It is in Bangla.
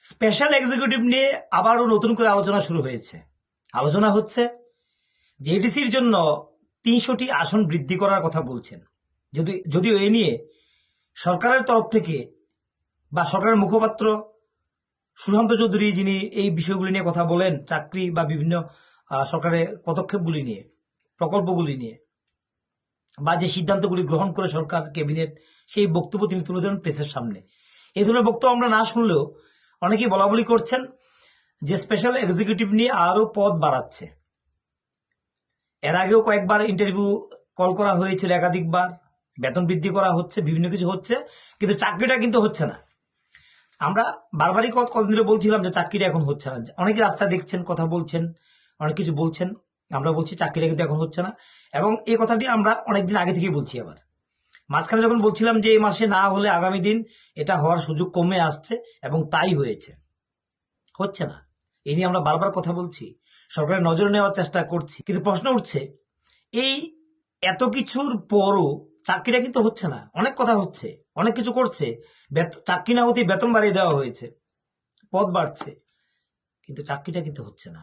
স্পেশাল এক্সিকিউটিভ নিয়ে আবারও নতুন করে আলোচনা শুরু হয়েছে। আলোচনা হচ্ছে যে এডিসির জন্য ৩০০টি আসন বৃদ্ধি করার কথা বলছেন। যদিও এ নিয়ে সরকারের তরফ থেকে বা সরকারের মুখপাত্র সুশান্ত চৌধুরী, যিনি এই বিষয়গুলি নিয়ে কথা বলেন, চাকরি বা বিভিন্ন সরকারের পদক্ষেপগুলি নিয়ে, প্রকল্পগুলি নিয়ে, বা যে সিদ্ধান্তগুলি গ্রহণ করে সরকার ক্যাবিনেট, সেই বক্তব্য তিনি তুলে ধরেন প্রেসের সামনে। এই ধরনের বক্তব্য আমরা না শুনলেও অনেকেই বলা বলি করছেন যে স্পেশাল এক্সিকিউটিভ নিয়ে আরো পদ বাড়াচ্ছে। এর আগেও কয়েকবার ইন্টারভিউ কল করা হয়েছিল, একাধিকবার বেতন বৃদ্ধি করা হচ্ছে, বিভিন্ন কিছু হচ্ছে, কিন্তু চাকরিটা কিন্তু হচ্ছে না। আমরা বারবারই কতদিন ধরে বলছিলাম যে চাকরিটা এখন হচ্ছে না। অনেকে রাস্তায় দেখছেন, কথা বলছেন, অনেক কিছু বলছেন, আমরা বলছি চাকরিটা কিন্তু এখন হচ্ছে না। এবং এই কথাটি আমরা অনেকদিন আগে থেকেই বলছি। আবার মাঝখানে যখন বলছিলাম যে এই মাসে না হলে আগামী দিন এটা হওয়ার সুযোগ কমে আসছে, এবং তাই হয়েছে, হচ্ছে না। এই নিয়ে আমরা বারবার কথা বলছি, সরকারের নজরে নেওয়ার চেষ্টা করছি, কিন্তু প্রশ্ন উঠছে এই এত কিছুর পরও চাকরিটা কিন্তু হচ্ছে না। অনেক কথা হচ্ছে, অনেক কিছু করছে, চাকরি না হতেই বেতন বাড়িয়ে দেওয়া হয়েছে, পদ বাড়ছে, কিন্তু চাকরিটা কিন্তু হচ্ছে না।